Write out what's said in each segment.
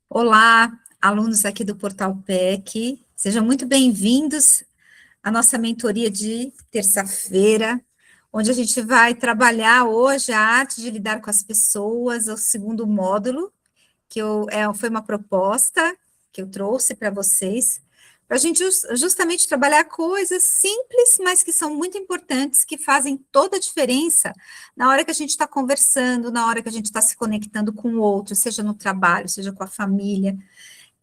Olá, alunos aqui do Portal PEC, sejam muito bem-vindos à nossa mentoria de terça-feira, onde a gente vai trabalhar hoje a arte de lidar com as pessoas, o segundo módulo, foi uma proposta que eu trouxe para vocês, para a gente justamente trabalhar coisas simples, mas que são muito importantes, que fazem toda a diferença na hora que a gente está conversando, na hora que a gente está se conectando com o outro, seja no trabalho, seja com a família.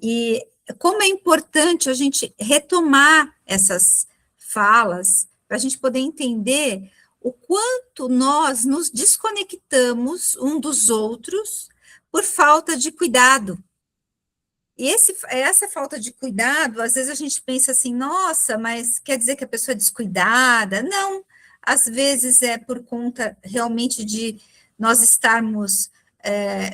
E como é importante a gente retomar essas falas para a gente poder entender o quanto nós nos desconectamos um dos outros por falta de cuidado. E essa falta de cuidado, às vezes a gente pensa assim, nossa, mas quer dizer que a pessoa é descuidada? Não, às vezes é por conta realmente de nós estarmos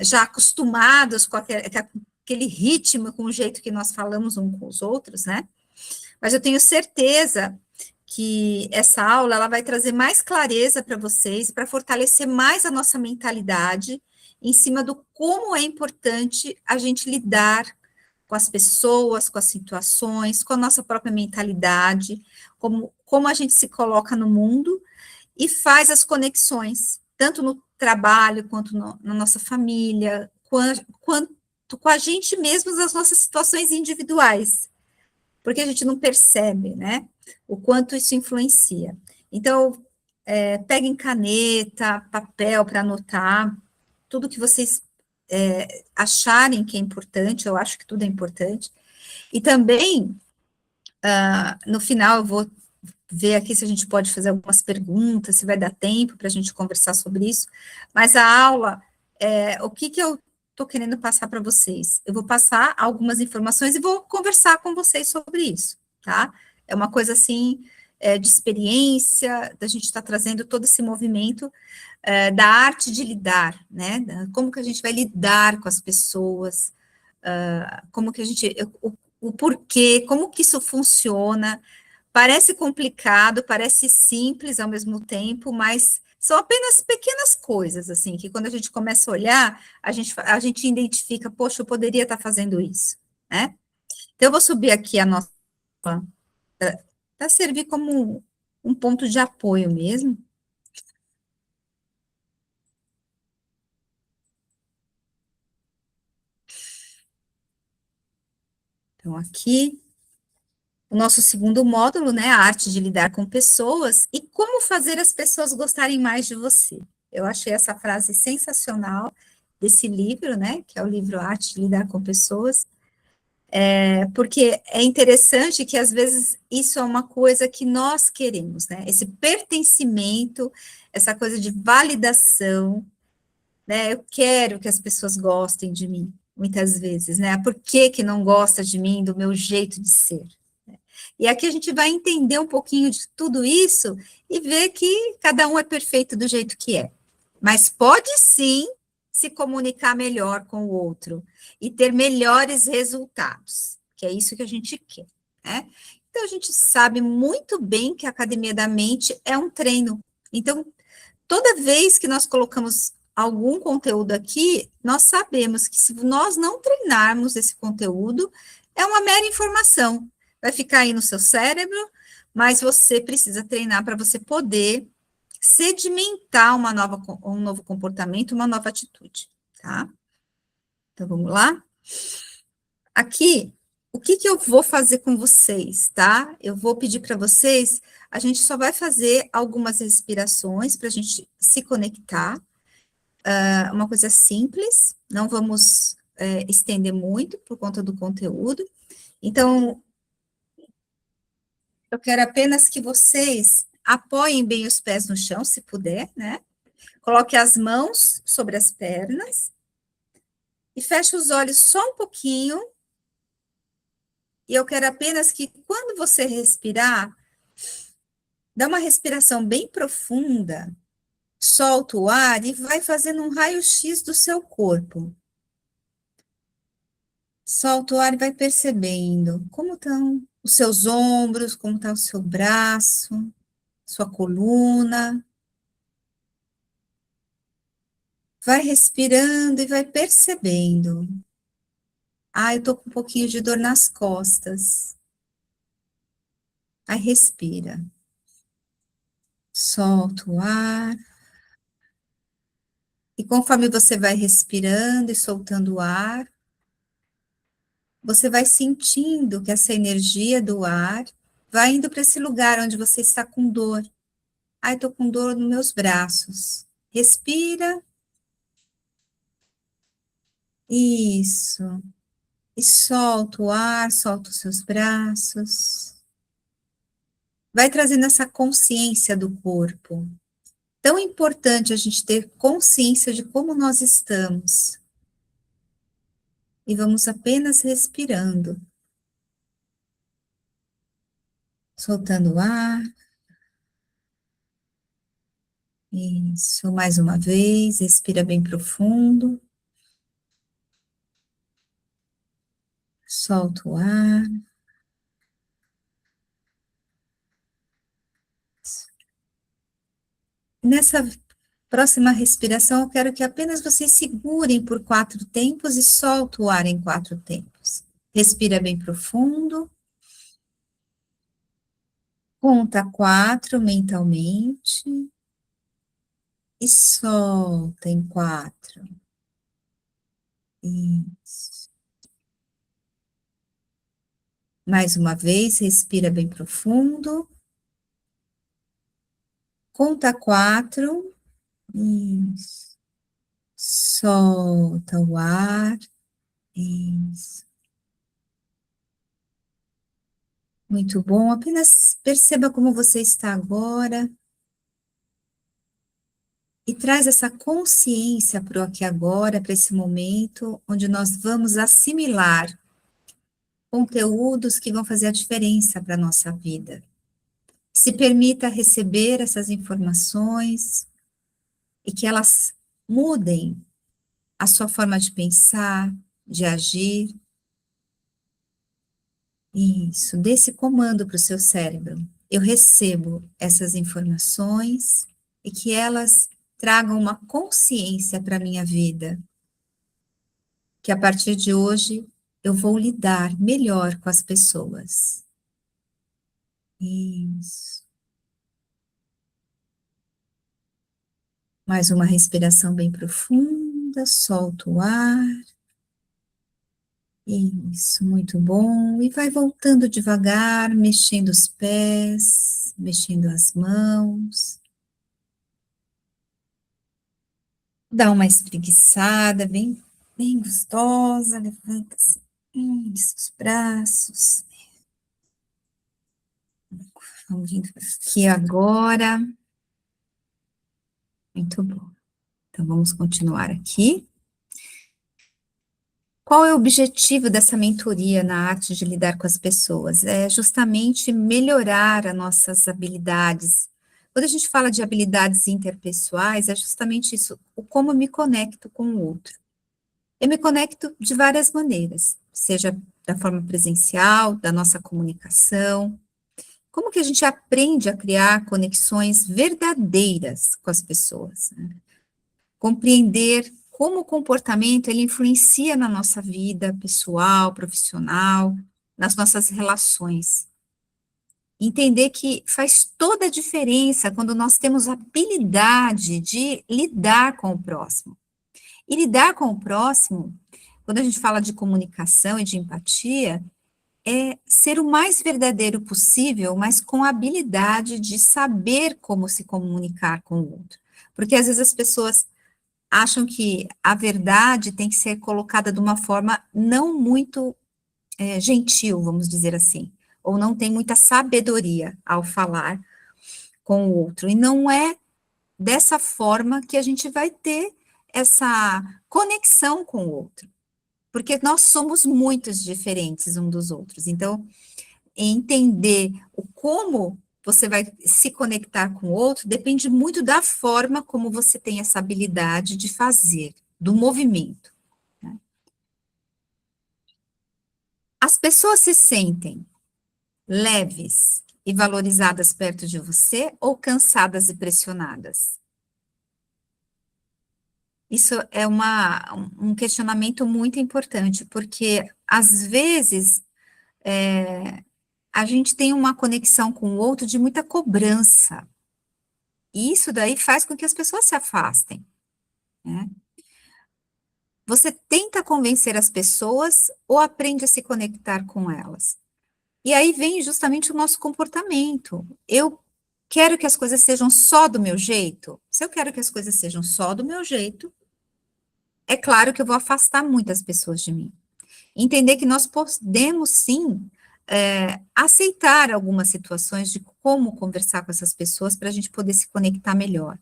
já acostumados com aquele ritmo, com o jeito que nós falamos uns com os outros, né? Mas eu tenho certeza que essa aula ela vai trazer mais clareza para vocês, para fortalecer mais a nossa mentalidade em cima do como é importante a gente lidar com as pessoas, com as situações, com a nossa própria mentalidade, como a gente se coloca no mundo e faz as conexões, tanto no trabalho, quanto na nossa família, quanto com a gente mesmo nas nossas situações individuais, porque a gente não percebe, né, o quanto isso influencia. Então, peguem caneta, papel para anotar, tudo que vocês acharem que é importante, eu acho que tudo é importante, e também, no final, eu vou ver aqui se a gente pode fazer algumas perguntas, se vai dar tempo para a gente conversar sobre isso, mas a aula, o que eu estou querendo passar para vocês? Eu vou passar algumas informações e vou conversar com vocês sobre isso, tá? É uma coisa assim, de experiência, da gente estar trazendo todo esse movimento da arte de lidar, né? Como que a gente vai lidar com as pessoas, como que a gente, o porquê, como que isso funciona. Parece complicado, parece simples ao mesmo tempo, mas são apenas pequenas coisas, assim, que quando a gente começa a olhar, a gente identifica, poxa, eu poderia estar fazendo isso, né? Então, eu vou subir aqui a nossa, para servir como um ponto de apoio mesmo. Então, aqui, o nosso segundo módulo, né, a arte de lidar com pessoas e como fazer as pessoas gostarem mais de você. Eu achei essa frase sensacional desse livro, né, que é o livro Arte de Lidar com Pessoas, porque é interessante que às vezes isso é uma coisa que nós queremos, né, esse pertencimento, essa coisa de validação, né, eu quero que as pessoas gostem de mim, muitas vezes, né, por que que não gosta de mim, do meu jeito de ser? E aqui a gente vai entender um pouquinho de tudo isso e ver que cada um é perfeito do jeito que é. Mas pode sim se comunicar melhor com o outro e ter melhores resultados, que é isso que a gente quer, né? Então a gente sabe muito bem que a academia da mente é um treino. Então, toda vez que nós colocamos algum conteúdo aqui, nós sabemos que se nós não treinarmos esse conteúdo, é uma mera informação. Vai ficar aí no seu cérebro, mas você precisa treinar para você poder sedimentar um novo comportamento, uma nova atitude, tá? Então, vamos lá? Aqui, o que eu vou fazer com vocês, tá? Eu vou pedir para vocês, a gente só vai fazer algumas respirações para a gente se conectar, uma coisa simples, não vamos estender muito por conta do conteúdo. Então, eu quero apenas que vocês apoiem bem os pés no chão, se puder, né? Coloque as mãos sobre as pernas e feche os olhos só um pouquinho. E eu quero apenas que, quando você respirar, dá uma respiração bem profunda, solta o ar e vai fazendo um raio-x do seu corpo. Solta o ar e vai percebendo como estão os seus ombros, como está o seu braço, sua coluna. Vai respirando e vai percebendo. Ah, eu tô com um pouquinho de dor nas costas. Aí respira. Solta o ar. E conforme você vai respirando e soltando o ar, você vai sentindo que essa energia do ar vai indo para esse lugar onde você está com dor. Ai, tô com dor nos meus braços. Respira. Isso. E solta o ar, solta os seus braços. Vai trazendo essa consciência do corpo. Tão importante a gente ter consciência de como nós estamos. E vamos apenas respirando, soltando o ar. Isso, mais uma vez, respira bem profundo. Solta o ar. Nessa próxima respiração, eu quero que apenas vocês segurem por 4 tempos e soltem o ar em 4 tempos. Respira bem profundo. Conta 4 mentalmente. E solta em 4. Isso. Mais uma vez, respira bem profundo. Conta 4. Isso. Solta o ar. Isso. Muito bom. Apenas perceba como você está agora e traz essa consciência para o aqui e agora, para esse momento onde nós vamos assimilar conteúdos que vão fazer a diferença para a nossa vida. Se permita receber essas informações e que elas mudem a sua forma de pensar, de agir. Isso, dê esse comando para o seu cérebro. Eu recebo essas informações e que elas tragam uma consciência para a minha vida, que a partir de hoje eu vou lidar melhor com as pessoas. Isso. Mais uma respiração bem profunda, solta o ar. Isso, muito bom. E vai voltando devagar, mexendo os pés, mexendo as mãos. Dá uma espreguiçada bem, bem gostosa, levanta assim, os braços. Vamos vindo aqui agora. Muito bom. Então, vamos continuar aqui. Qual é o objetivo dessa mentoria na arte de lidar com as pessoas? É justamente melhorar as nossas habilidades. Quando a gente fala de habilidades interpessoais, é justamente isso, o como eu me conecto com o outro. Eu me conecto de várias maneiras, seja da forma presencial, da nossa comunicação. Como que a gente aprende a criar conexões verdadeiras com as pessoas, né? Compreender como o comportamento ele influencia na nossa vida pessoal, profissional, nas nossas relações. Entender que faz toda a diferença quando nós temos a habilidade de lidar com o próximo. E lidar com o próximo, quando a gente fala de comunicação e de empatia, é ser o mais verdadeiro possível, mas com a habilidade de saber como se comunicar com o outro. Porque às vezes as pessoas acham que a verdade tem que ser colocada de uma forma não muito gentil, vamos dizer assim, ou não tem muita sabedoria ao falar com o outro. E não é dessa forma que a gente vai ter essa conexão com o outro, porque nós somos muitos diferentes um dos outros. Então, entender o como você vai se conectar com o outro depende muito da forma como você tem essa habilidade de fazer, do movimento, né? As pessoas se sentem leves e valorizadas perto de você ou cansadas e pressionadas? Isso é um questionamento muito importante, porque às vezes a gente tem uma conexão com o outro de muita cobrança, e isso daí faz com que as pessoas se afastem, né? Você tenta convencer as pessoas ou aprende a se conectar com elas? E aí vem justamente o nosso comportamento. Eu quero que as coisas sejam só do meu jeito. Se eu quero que as coisas sejam só do meu jeito, é claro que eu vou afastar muitas pessoas de mim. Entender que nós podemos sim aceitar algumas situações de como conversar com essas pessoas para a gente poder se conectar melhor.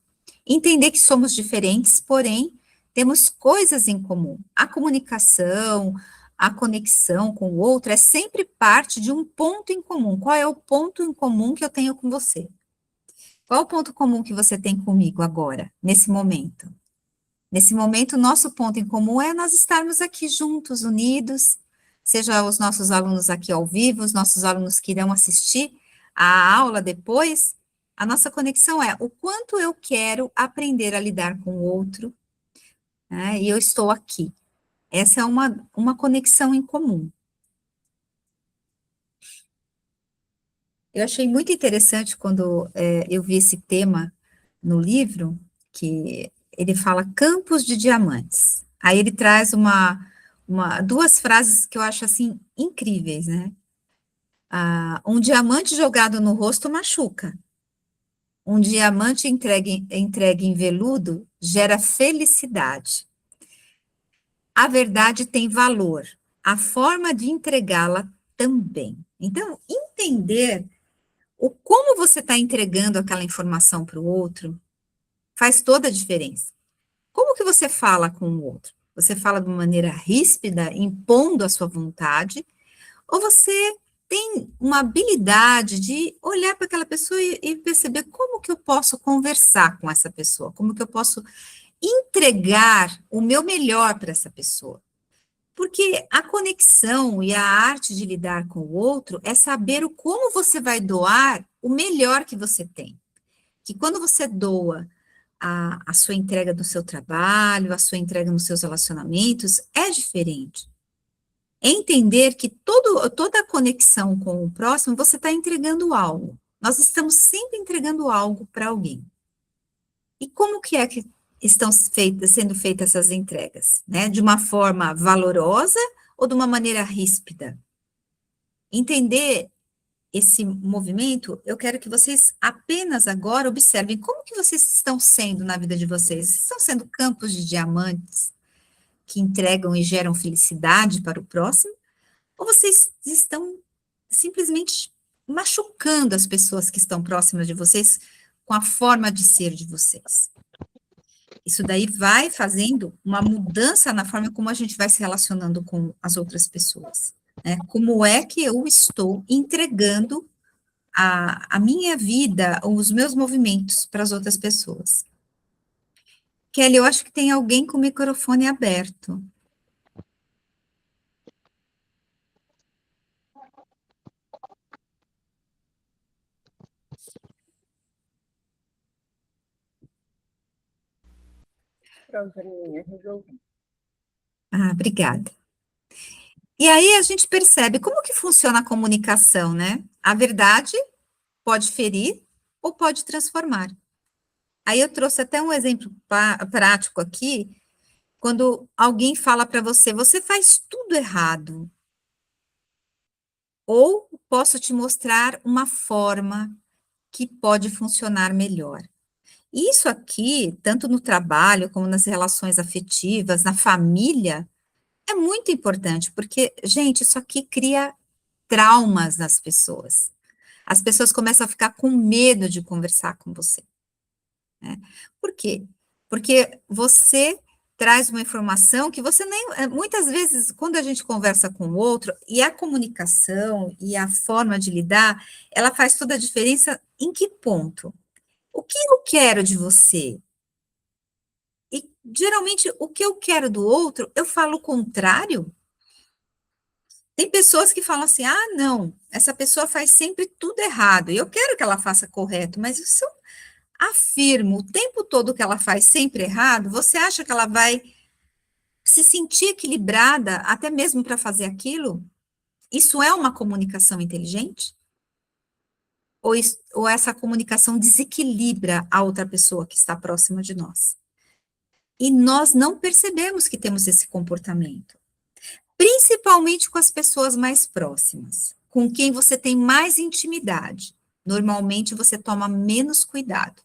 Entender que somos diferentes, porém temos coisas em comum. A comunicação, a conexão com o outro é sempre parte de um ponto em comum. Qual é o ponto em comum que eu tenho com você? Qual é o ponto comum que você tem comigo agora, nesse momento? Nesse momento, nosso ponto em comum é nós estarmos aqui juntos, unidos, seja os nossos alunos aqui ao vivo, os nossos alunos que irão assistir a aula depois, a nossa conexão é o quanto eu quero aprender a lidar com o outro, né, e eu estou aqui. Essa é uma conexão em comum. Eu achei muito interessante quando eu vi esse tema no livro, que ele fala campos de diamantes. Aí ele traz duas frases que eu acho assim incríveis, né? Um diamante jogado no rosto machuca. Um diamante entregue em veludo gera felicidade. A verdade tem valor. A forma de entregá-la também. Então, entender o como você está entregando aquela informação para o outro faz toda a diferença. Como que você fala com o outro? Você fala de uma maneira ríspida, impondo a sua vontade, ou você tem uma habilidade de olhar para aquela pessoa e perceber como que eu posso conversar com essa pessoa, como que eu posso entregar o meu melhor para essa pessoa. Porque a conexão e a arte de lidar com o outro é saber o como você vai doar o melhor que você tem. Que quando você doa a sua entrega do seu trabalho, a sua entrega nos seus relacionamentos, é diferente. É entender que toda a conexão com o próximo, você está entregando algo. Nós estamos sempre entregando algo para alguém. E como que é que estão sendo feitas essas entregas? Né? De uma forma valorosa ou de uma maneira ríspida? Entender esse movimento, eu quero que vocês apenas agora observem como que vocês estão sendo na vida de vocês. Vocês estão sendo campos de diamantes que entregam e geram felicidade para o próximo? Ou vocês estão simplesmente machucando as pessoas que estão próximas de vocês com a forma de ser de vocês? Isso daí vai fazendo uma mudança na forma como a gente vai se relacionando com as outras pessoas, né? Como é que eu estou entregando a minha vida, os meus movimentos para as outras pessoas? Kelly, eu acho que tem alguém com o microfone aberto. Pronto, Aninha, resolvi. Ah, obrigada. E aí a gente percebe como que funciona a comunicação, né? A verdade pode ferir ou pode transformar. Aí eu trouxe até um exemplo prático aqui, quando alguém fala para você, você faz tudo errado, ou posso te mostrar uma forma que pode funcionar melhor. Isso aqui, tanto no trabalho como nas relações afetivas, na família, é muito importante, porque, gente, isso aqui cria traumas nas pessoas. As pessoas começam a ficar com medo de conversar com você, né? Por quê? Porque você traz uma informação que você nem, muitas vezes, quando a gente conversa com o outro, e a comunicação e a forma de lidar, ela faz toda a diferença em que ponto? O que eu quero de você? E, geralmente, o que eu quero do outro, eu falo o contrário. Tem pessoas que falam assim, ah, não, essa pessoa faz sempre tudo errado, e eu quero que ela faça correto, mas isso afirma o tempo todo que ela faz sempre errado, você acha que ela vai se sentir equilibrada até mesmo para fazer aquilo? Isso é uma comunicação inteligente? Ou essa comunicação desequilibra a outra pessoa que está próxima de nós? E nós não percebemos que temos esse comportamento, principalmente com as pessoas mais próximas, com quem você tem mais intimidade. Normalmente você toma menos cuidado.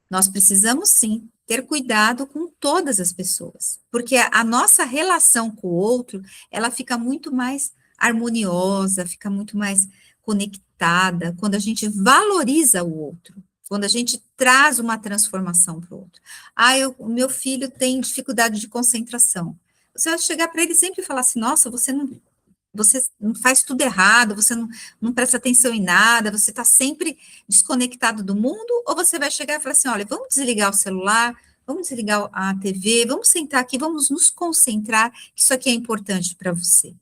Nós precisamos sim ter cuidado com todas as pessoas, porque a nossa relação com o outro, ela fica muito mais harmoniosa, fica muito mais conectada quando a gente valoriza o outro, quando a gente traz uma transformação para o outro. Ah, o meu filho tem dificuldade de concentração. Você vai chegar para ele sempre e falar assim: nossa, você não faz tudo errado, você não presta atenção em nada, você está sempre desconectado do mundo, ou você vai chegar e falar assim: olha, vamos desligar o celular, vamos desligar a TV, vamos sentar aqui, vamos nos concentrar, que isso aqui é importante para você.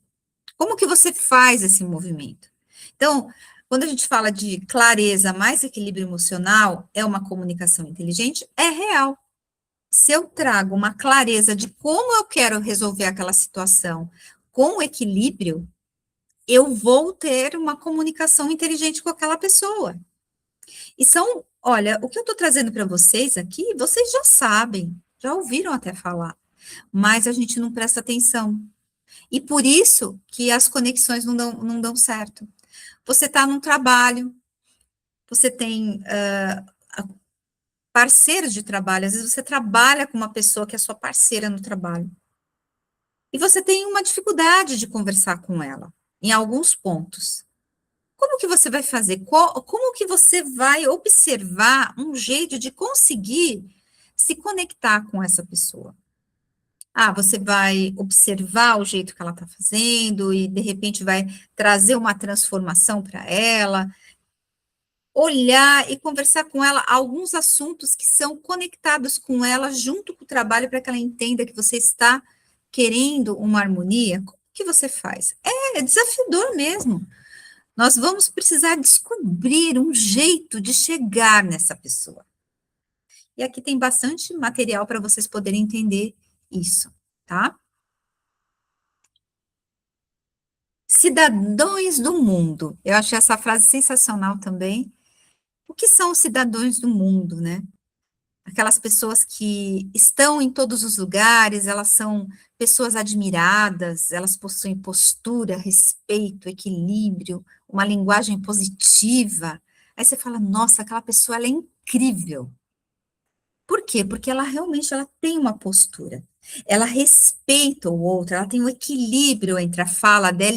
Como que você faz esse movimento? Então, quando a gente fala de clareza mais equilíbrio emocional, é uma comunicação inteligente, é real. Se eu trago uma clareza de como eu quero resolver aquela situação com equilíbrio, eu vou ter uma comunicação inteligente com aquela pessoa. E olha, o que eu estou trazendo para vocês aqui, vocês já sabem, já ouviram até falar, mas a gente não presta atenção. E por isso que as conexões não dão certo. Você está num trabalho, você tem parceiros de trabalho, às vezes você trabalha com uma pessoa que é sua parceira no trabalho. E você tem uma dificuldade de conversar com ela, em alguns pontos. Como que você vai fazer? Como que você vai observar um jeito de conseguir se conectar com essa pessoa? Ah, você vai observar o jeito que ela está fazendo e, de repente, vai trazer uma transformação para ela, olhar e conversar com ela alguns assuntos que são conectados com ela junto com o trabalho para que ela entenda que você está querendo uma harmonia. Como que você faz? É desafiador mesmo. Nós vamos precisar descobrir um jeito de chegar nessa pessoa. E aqui tem bastante material para vocês poderem entender isso, tá? Cidadãos do mundo. Eu achei essa frase sensacional também. O que são os cidadãos do mundo, né? Aquelas pessoas que estão em todos os lugares, elas são pessoas admiradas, elas possuem postura, respeito, equilíbrio, uma linguagem positiva. Aí você fala, nossa, aquela pessoa ela é incrível. Por quê? Porque ela tem uma postura. Ela respeita o outro, ela tem um equilíbrio entre a fala dela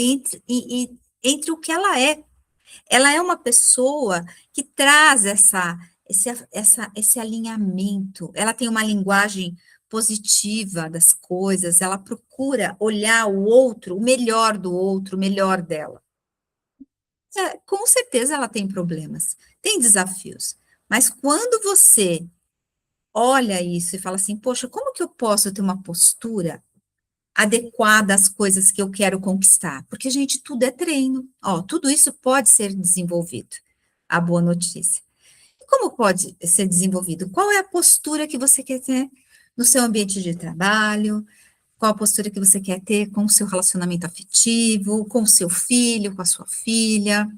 entre o que ela é. Ela é uma pessoa que traz esse alinhamento, ela tem uma linguagem positiva das coisas, ela procura olhar o outro, o melhor do outro, o melhor dela. Com certeza ela tem problemas, tem desafios, mas quando você olha isso e fala assim, poxa, como que eu posso ter uma postura adequada às coisas que eu quero conquistar? Porque, gente, tudo é treino. Ó, tudo isso pode ser desenvolvido. A boa notícia. Como pode ser desenvolvido? Qual é a postura que você quer ter no seu ambiente de trabalho? Qual a postura que você quer ter com o seu relacionamento afetivo, com o seu filho, com a sua filha,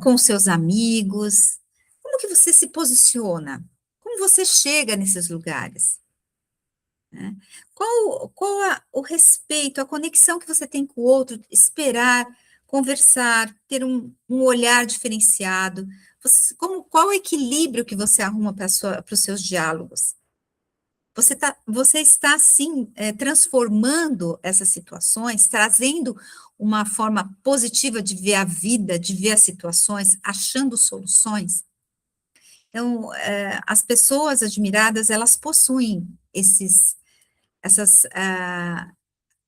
com os seus amigos? Como que você se posiciona? Como você chega nesses lugares? Né? O respeito, a conexão que você tem com o outro, esperar, conversar, ter um olhar diferenciado, qual o equilíbrio que você arruma para os seus diálogos? Você está, sim, transformando essas situações, trazendo uma forma positiva de ver a vida, de ver as situações, achando soluções. Então, as pessoas admiradas, elas possuem esses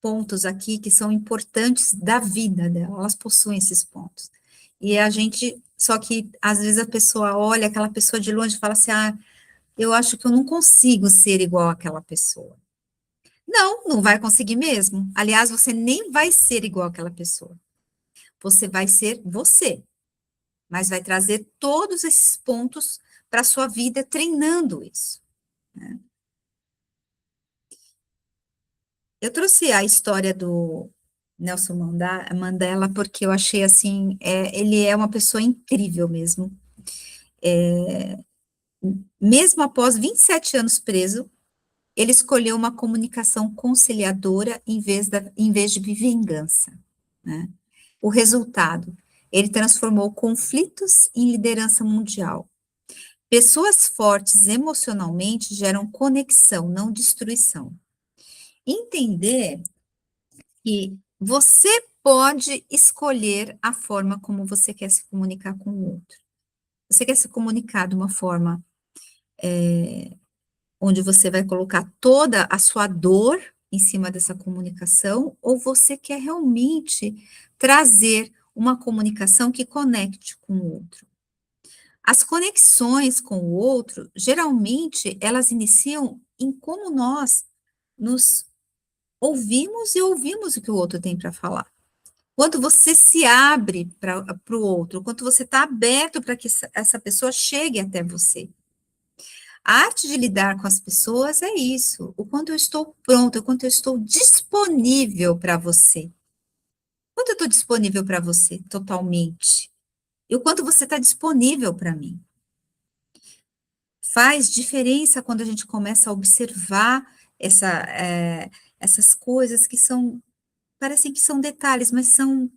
pontos aqui que são importantes da vida dela, elas possuem esses pontos. E só que às vezes a pessoa olha aquela pessoa de longe e fala assim, eu acho que eu não consigo ser igual àquela pessoa. Não vai conseguir mesmo. Aliás, você nem vai ser igual àquela pessoa. Você vai ser você, mas vai trazer todos esses pontos para a sua vida treinando isso, né? Eu trouxe a história do Nelson Mandela porque eu achei assim, ele é uma pessoa incrível mesmo. Mesmo após 27 anos preso, ele escolheu uma comunicação conciliadora em vez de vingança, né? O resultado, ele transformou conflitos em liderança mundial. Pessoas fortes emocionalmente geram conexão, não destruição. Entender que você pode escolher a forma como você quer se comunicar com o outro. Você quer se comunicar de uma forma onde você vai colocar toda a sua dor em cima dessa comunicação, ou você quer realmente trazer uma comunicação que conecte com o outro? As conexões com o outro, geralmente, elas iniciam em como nós nos ouvimos e ouvimos o que o outro tem para falar. Quando você se abre para o outro, quando você está aberto para que essa pessoa chegue até você. A arte de lidar com as pessoas é isso, o quanto eu estou pronto, o quanto eu estou disponível para você. Quanto eu estou disponível para você totalmente? E o quanto você está disponível para mim? Faz diferença quando a gente começa a observar essas coisas que parecem que são detalhes, mas são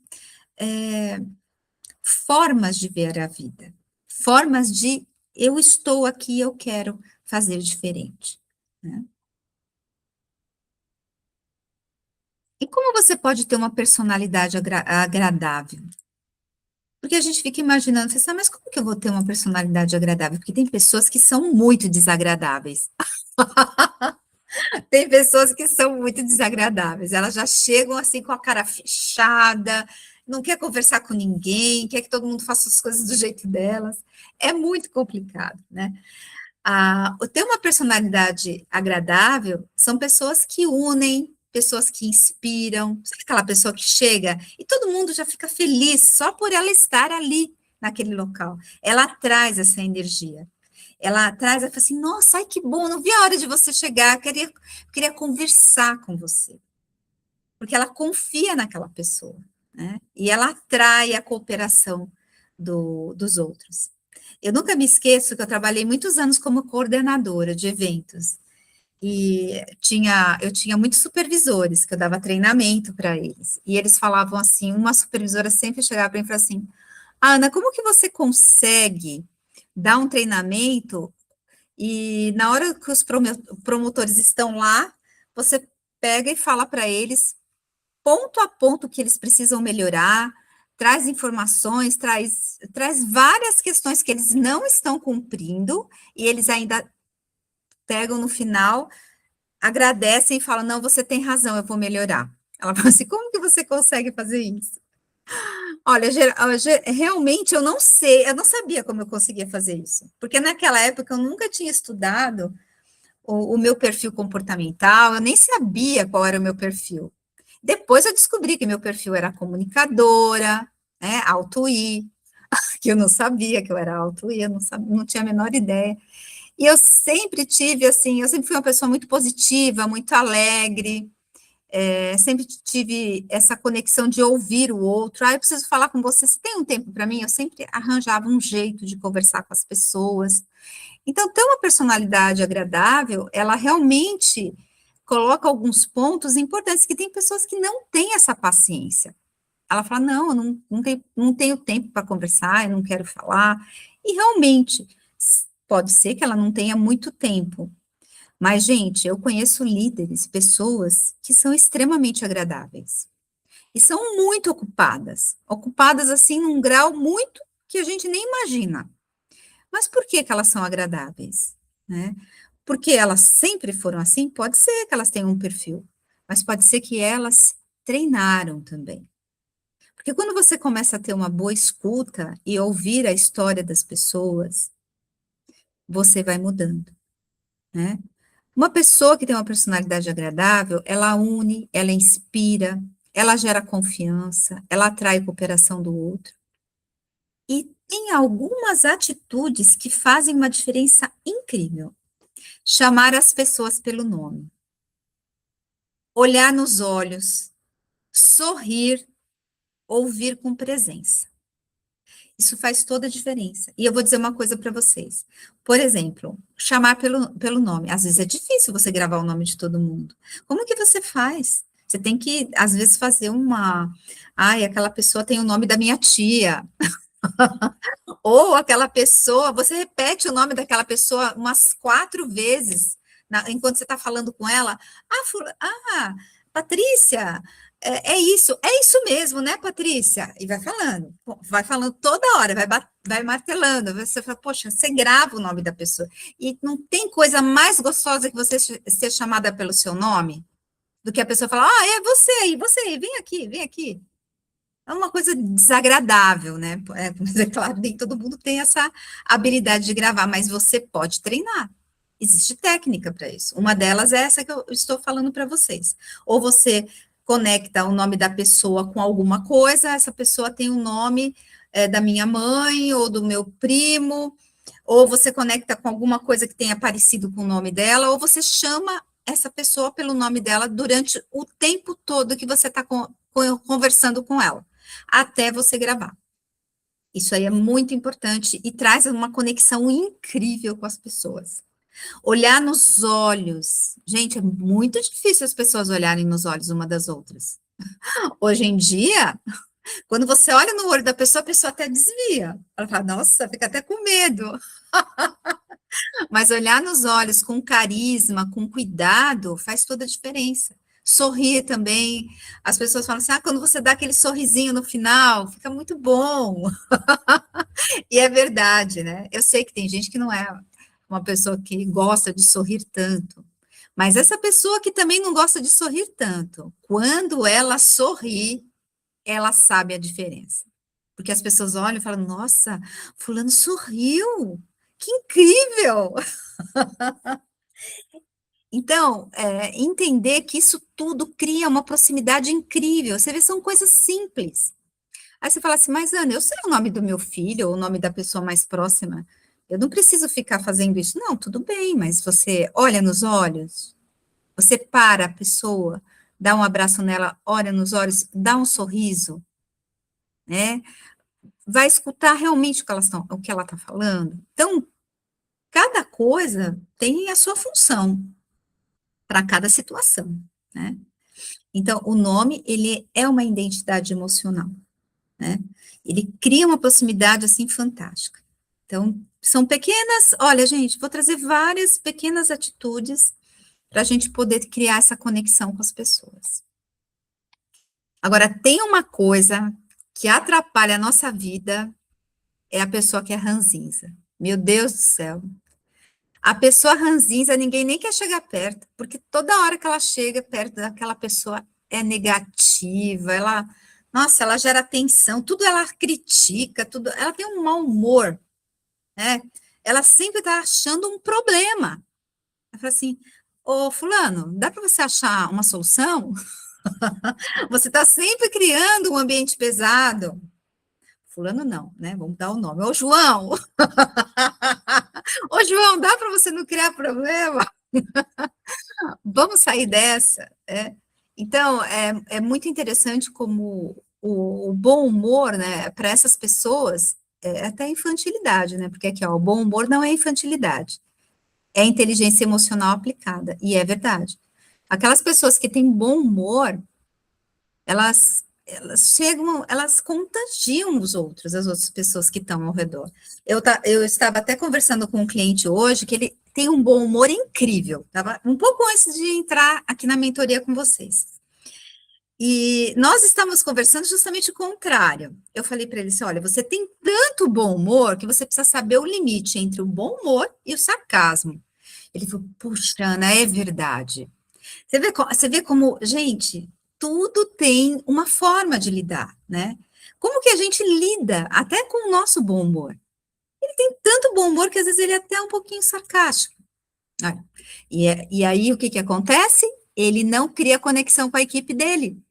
formas de ver a vida, formas de eu estou aqui, eu quero fazer diferente, né? E como você pode ter uma personalidade agradável? Porque a gente fica imaginando, você sabe, mas como que eu vou ter uma personalidade agradável? Porque tem pessoas que são muito desagradáveis. Tem pessoas que são muito desagradáveis, elas já chegam assim com a cara fechada, não quer conversar com ninguém, quer que todo mundo faça as coisas do jeito delas. É muito complicado, né? Ter uma personalidade agradável são pessoas que unem, pessoas que inspiram. Sabe aquela pessoa que chega e todo mundo já fica feliz só por ela estar ali naquele local? Ela traz essa energia. Ela fala assim, nossa, ai que bom, não vi a hora de você chegar, queria conversar com você. Porque ela confia naquela pessoa, né? E ela atrai a cooperação dos outros. Eu nunca me esqueço que eu trabalhei muitos anos como coordenadora de eventos. E eu tinha muitos supervisores que eu dava treinamento para eles. E eles falavam assim, uma supervisora sempre chegava para mim e falava assim, Ana, como que você consegue dar um treinamento e na hora que os promotores estão lá, você pega e fala para eles ponto a ponto que eles precisam melhorar, traz informações, traz várias questões que eles não estão cumprindo, e eles ainda pegam no final, agradecem e falam, não, você tem razão, eu vou melhorar. Ela fala assim, como que você consegue fazer isso? Olha, realmente eu não sei, eu não sabia como eu conseguia fazer isso, porque naquela época eu nunca tinha estudado o meu perfil comportamental, eu nem sabia qual era o meu perfil. Depois eu descobri que meu perfil era comunicadora, né, Auto I, que eu não sabia que eu era Auto I, eu não tinha a menor ideia. E eu sempre tive, assim, eu sempre fui uma pessoa muito positiva, muito alegre, sempre tive essa conexão de ouvir o outro. Eu preciso falar com você, você tem um tempo para mim? Eu sempre arranjava um jeito de conversar com as pessoas. Então, ter uma personalidade agradável, ela realmente coloca alguns pontos importantes, que tem pessoas que não têm essa paciência. Ela fala, não, eu não tenho tempo para conversar, eu não quero falar. E realmente, pode ser que ela não tenha muito tempo. Mas, gente, eu conheço líderes, pessoas que são extremamente agradáveis. E são muito ocupadas assim num grau muito que a gente nem imagina. Mas por que que elas são agradáveis, né? Porque elas sempre foram assim? Pode ser que elas tenham um perfil, mas pode ser que elas treinaram também. Porque quando você começa a ter uma boa escuta e ouvir a história das pessoas, você vai mudando, né? Uma pessoa que tem uma personalidade agradável, ela une, ela inspira, ela gera confiança, ela atrai cooperação do outro. E tem algumas atitudes que fazem uma diferença incrível. Chamar as pessoas pelo nome, olhar nos olhos, sorrir, ouvir com presença. Isso faz toda a diferença. E eu vou dizer uma coisa para vocês. Por exemplo, chamar pelo nome. Às vezes é difícil você gravar o nome de todo mundo. Como que você faz? Você tem que, às vezes, fazer uma. Ai, aquela pessoa tem o nome da minha tia. Ou aquela pessoa, você repete o nome daquela pessoa umas 4 vezes, enquanto você está falando com ela. Patrícia, é isso mesmo, né, Patrícia? E vai falando toda hora, vai martelando. Você fala, poxa, você grava o nome da pessoa. E não tem coisa mais gostosa que você ser chamada pelo seu nome do que a pessoa falar, é você aí, vem aqui, vem aqui. É uma coisa desagradável, né? Mas é claro, nem todo mundo tem essa habilidade de gravar, mas você pode treinar. Existe técnica para isso. Uma delas é essa que eu estou falando para vocês. Ou você conecta o nome da pessoa com alguma coisa, essa pessoa tem o nome da minha mãe ou do meu primo, ou você conecta com alguma coisa que tenha parecido com o nome dela, ou você chama essa pessoa pelo nome dela durante o tempo todo que você está conversando com ela até você gravar. Isso aí é muito importante e traz uma conexão incrível com as pessoas. Olhar nos olhos. Gente, é muito difícil as pessoas olharem nos olhos uma das outras. Hoje em dia, quando você olha no olho da pessoa, a pessoa até desvia. Ela fala, nossa, fica até com medo. Mas olhar nos olhos com carisma, com cuidado, faz toda a diferença. Sorrir também. As pessoas falam assim: quando você dá aquele sorrisinho no final, fica muito bom. E é verdade, né? Eu sei que tem gente que não é uma pessoa que gosta de sorrir tanto. Mas essa pessoa que também não gosta de sorrir tanto, quando ela sorri, ela sabe a diferença. Porque as pessoas olham e falam: nossa, fulano sorriu, que incrível! Então, entender que isso tudo cria uma proximidade incrível. Você vê, são coisas simples. Aí você fala assim, mas Ana, eu sei o nome do meu filho, ou o nome da pessoa mais próxima. Eu não preciso ficar fazendo isso. Não, tudo bem, mas você olha nos olhos, você para a pessoa, dá um abraço nela, olha nos olhos, dá um sorriso, né? Vai escutar realmente o que ela está falando. Então, cada coisa tem a sua função para cada situação, né? Então, o nome, ele é uma identidade emocional, né? Ele cria uma proximidade, assim, fantástica. Então, são pequenas, olha, gente, vou trazer várias pequenas atitudes para a gente poder criar essa conexão com as pessoas. Agora, tem uma coisa que atrapalha a nossa vida, é a pessoa que é ranzinza. Meu Deus do céu. A pessoa ranzinza, ninguém nem quer chegar perto, porque toda hora que ela chega perto daquela pessoa é negativa, nossa, ela gera tensão, tudo ela critica, tudo, ela tem um mau humor, né? Ela sempre está achando um problema. Ela fala assim, ô fulano, dá para você achar uma solução? Você está sempre criando um ambiente pesado. Fulano não, né? Vamos dar o nome. Ô João! Ô João, dá para você não criar problema? Vamos sair dessa, Então, é muito interessante como o bom humor, né, para essas pessoas, é até infantilidade, né, porque aqui, ó, o bom humor não é infantilidade, é inteligência emocional aplicada, e é verdade. Aquelas pessoas que têm bom humor, elas chegam, elas contagiam os outros, as outras pessoas que estão ao redor. Eu estava até conversando com um cliente hoje, que ele tem um bom humor incrível, estava um pouco antes de entrar aqui na mentoria com vocês. E nós estamos conversando justamente o contrário. Eu falei para ele assim, olha, você tem tanto bom humor que você precisa saber o limite entre o bom humor e o sarcasmo. Ele falou, puxa, Ana, é verdade. Você vê como, gente, tudo tem uma forma de lidar, né? Como que a gente lida até com o nosso bom humor? Ele tem tanto bom humor que às vezes ele é até um pouquinho sarcástico. E aí o que que acontece? Ele não cria conexão com a equipe dele.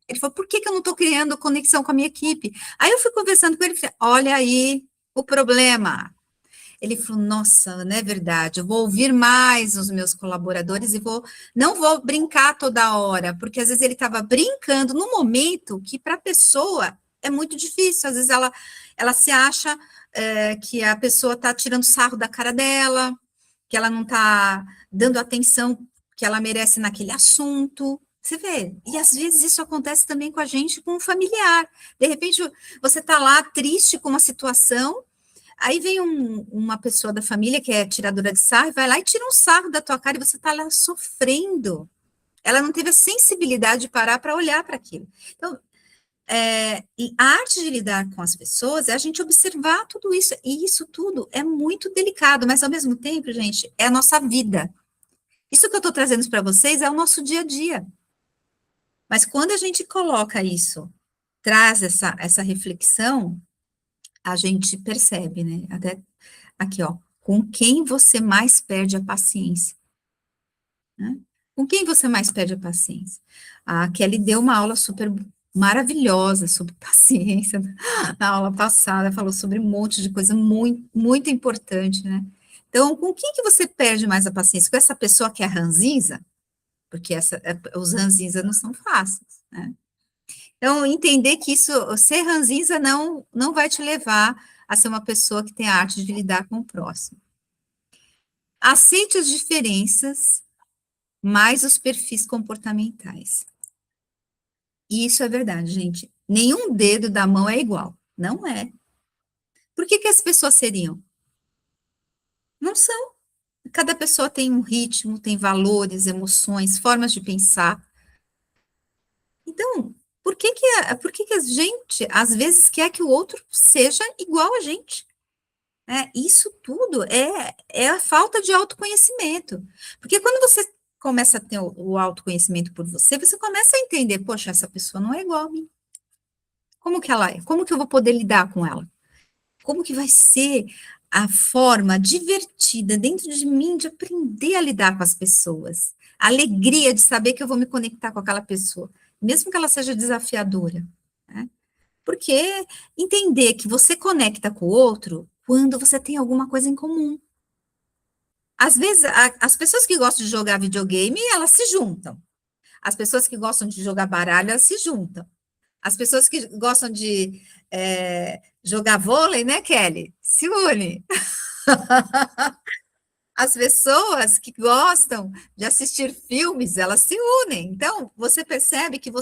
Ele falou, por que que eu não estou criando conexão com a minha equipe? Aí eu fui conversando com ele, falei, olha aí o problema? Ele falou, nossa, não é verdade, eu vou ouvir mais os meus colaboradores e não vou brincar toda hora, porque às vezes ele estava brincando no momento que para a pessoa é muito difícil, às vezes ela se acha que a pessoa está tirando sarro da cara dela, que ela não está dando atenção que ela merece naquele assunto. Você vê, e às vezes isso acontece também com a gente, com um familiar. De repente, você está lá triste com uma situação, aí vem uma pessoa da família que é tiradora de sarro, e vai lá e tira um sarro da tua cara e você está lá sofrendo. Ela não teve a sensibilidade de parar para olhar para aquilo. Então, e a arte de lidar com as pessoas é a gente observar tudo isso, e isso tudo é muito delicado, mas ao mesmo tempo, gente, é a nossa vida. Isso que eu estou trazendo para vocês é o nosso dia a dia. Mas quando a gente coloca isso, traz essa reflexão, a gente percebe, né? Até aqui, ó, com quem você mais perde a paciência, né? Com quem você mais perde a paciência? A Kelly deu uma aula super maravilhosa sobre paciência na aula passada, falou sobre um monte de coisa muito, muito importante, né? Então, com quem que você perde mais a paciência? Com essa pessoa que é ranzinza? Porque os ranzinza não são fáceis, né? Então, entender que isso, ser ranzinza não vai te levar a ser uma pessoa que tem a arte de lidar com o próximo. Aceite as diferenças, mais os perfis comportamentais. E isso é verdade, gente. Nenhum dedo da mão é igual. Não é. Por que as pessoas seriam? Não são. Cada pessoa tem um ritmo, tem valores, emoções, formas de pensar. Então, por que que a gente, às vezes, quer que o outro seja igual a gente? Isso tudo é a falta de autoconhecimento. Porque quando você começa a ter o autoconhecimento por você, você começa a entender, poxa, essa pessoa não é igual a mim. Como que ela é? Como que eu vou poder lidar com ela? Como que vai ser a forma divertida dentro de mim de aprender a lidar com as pessoas? A alegria de saber que eu vou me conectar com aquela pessoa, mesmo que ela seja desafiadora, né? Porque entender que você conecta com o outro quando você tem alguma coisa em comum. Às vezes, as pessoas que gostam de jogar videogame, elas se juntam. As pessoas que gostam de jogar baralho, elas se juntam. As pessoas que gostam de jogar vôlei, né, Kelly? Se une. As pessoas que gostam de assistir filmes, elas se unem. Então, você percebe que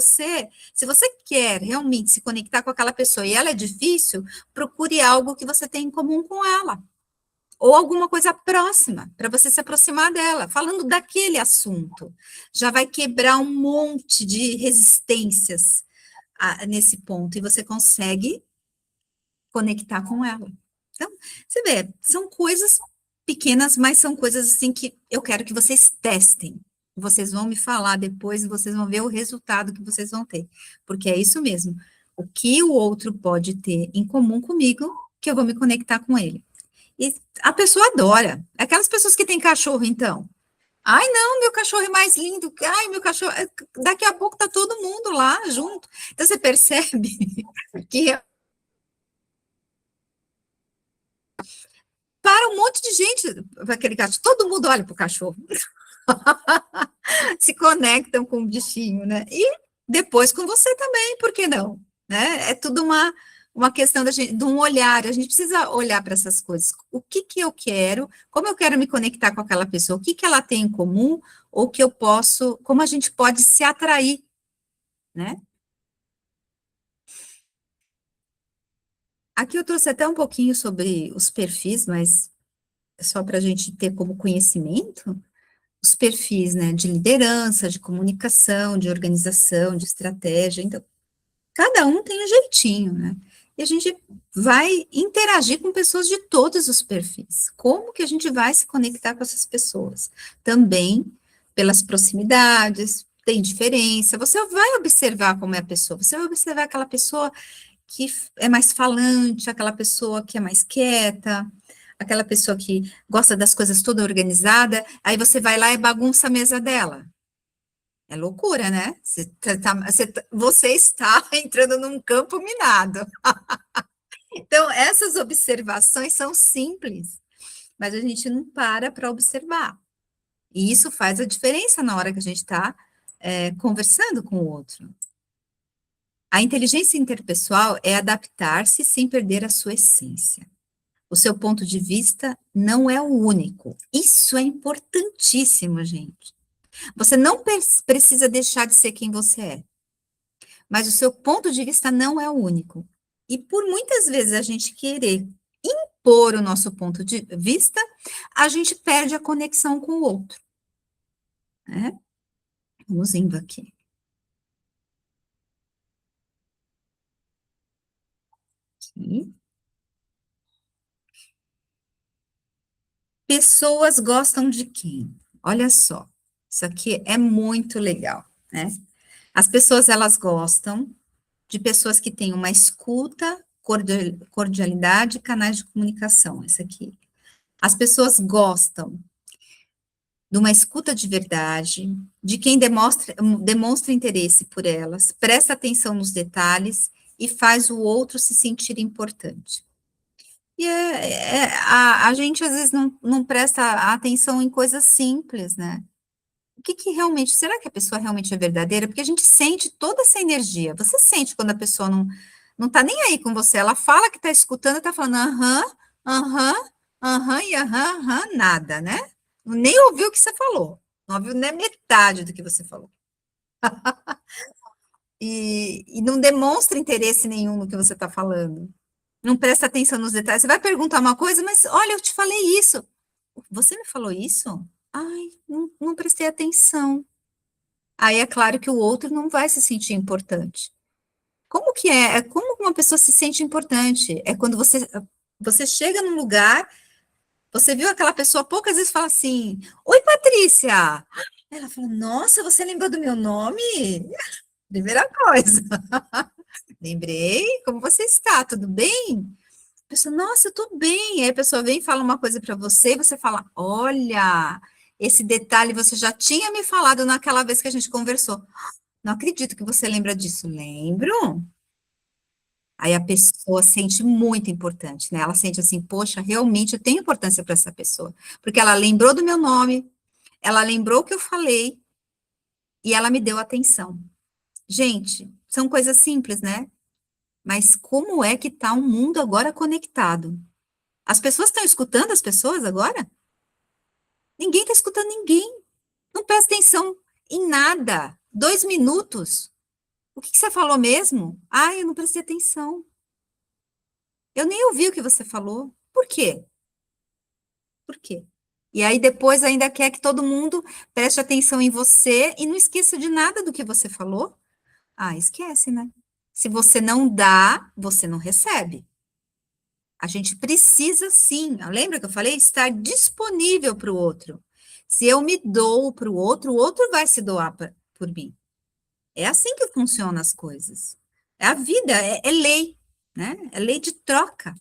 se você quer realmente se conectar com aquela pessoa e ela é difícil, procure algo que você tem em comum com ela. Ou alguma coisa próxima, para você se aproximar dela, falando daquele assunto. Já vai quebrar um monte de resistências nesse ponto, e você consegue conectar com ela. Então, você vê, são coisas pequenas, mas são coisas assim que eu quero que vocês testem. Vocês vão me falar depois e vocês vão ver o resultado que vocês vão ter. Porque é isso mesmo. O que o outro pode ter em comum comigo, que eu vou me conectar com ele. E a pessoa adora. Aquelas pessoas que têm cachorro, então. Ai, não, meu cachorro é mais lindo. Ai, meu cachorro. Daqui a pouco tá todo mundo lá junto. Então você percebe que para um monte de gente, aquele cachorro, todo mundo olha para o cachorro, se conectam com o bichinho, né? E depois com você também, por que não? Né? É tudo uma questão de um olhar, a gente precisa olhar para essas coisas. O que eu quero, como eu quero me conectar com aquela pessoa, o que ela tem em comum, ou que eu posso, como a gente pode se atrair, né? Aqui eu trouxe até um pouquinho sobre os perfis, mas só para a gente ter como conhecimento, os perfis, né, de liderança, de comunicação, de organização, de estratégia. Então, cada um tem um jeitinho, né? E a gente vai interagir com pessoas de todos os perfis. Como que a gente vai se conectar com essas pessoas? Também pelas proximidades, tem diferença. Você vai observar como é a pessoa. Você vai observar aquela pessoa que é mais falante, aquela pessoa que é mais quieta, aquela pessoa que gosta das coisas toda organizada, aí você vai lá e bagunça a mesa dela. É loucura, né? Você está entrando num campo minado. Então, essas observações são simples, mas a gente não para observar. E isso faz a diferença na hora que a gente está conversando com o outro. A inteligência interpessoal é adaptar-se sem perder a sua essência. O seu ponto de vista não é o único. Isso é importantíssimo, gente. Você não precisa deixar de ser quem você é, mas o seu ponto de vista não é o único. E por muitas vezes a gente querer impor o nosso ponto de vista, a gente perde a conexão com o outro, né? Vamos indo aqui. Aqui. Pessoas gostam de quem? Olha só, isso aqui é muito legal, né? As pessoas, elas gostam de pessoas que têm uma escuta, cordialidade, canais de comunicação, esse aqui. As pessoas gostam de uma escuta de verdade, de quem demonstra interesse por elas, presta atenção nos detalhes e faz o outro se sentir importante. E a gente, às vezes, não presta atenção em coisas simples, né? O que realmente, será que a pessoa realmente é verdadeira? Porque a gente sente toda essa energia. Você sente quando a pessoa não tá nem aí com você. Ela fala que tá escutando, tá falando aham, aham, aham e aham, aham, nada, né? Nem ouviu o que você falou. Não ouviu nem metade do que você falou. E não demonstra interesse nenhum no que você está falando. Não presta atenção nos detalhes. Você vai perguntar uma coisa, mas olha, eu te falei isso. Você me falou isso? Ai, não prestei atenção. Aí é claro que o outro não vai se sentir importante. Como que é? Como uma pessoa se sente importante? É quando você chega num lugar, você viu aquela pessoa poucas vezes fala assim: Oi, Patrícia. Ela fala: Nossa, você lembrou do meu nome? Primeira coisa. Lembrei, como você está? Tudo bem? A pessoa, nossa, eu tô bem. Aí a pessoa vem e fala uma coisa para você, e você fala: Olha, esse detalhe você já tinha me falado naquela vez que a gente conversou. Não acredito que você lembra disso. Lembro? Aí a pessoa sente muito importante, né? Ela sente assim, poxa, realmente eu tenho importância para essa pessoa, porque ela lembrou do meu nome, ela lembrou o que eu falei e ela me deu atenção. Gente, são coisas simples, né? Mas como é que tá o mundo agora conectado? As pessoas estão escutando as pessoas agora? Ninguém está escutando ninguém. Não presta atenção em nada. 2 minutos. O que você falou mesmo? Ah, eu não prestei atenção. Eu nem ouvi o que você falou. Por quê? Por quê? E aí depois ainda quer que todo mundo preste atenção em você e não esqueça de nada do que você falou. Ah, esquece, né? Se você não dá, você não recebe. A gente precisa sim, lembra que eu falei? Estar disponível para o outro. Se eu me dou para o outro vai se doar por mim. É assim que funcionam as coisas. É a vida, é lei, né? É lei de troca.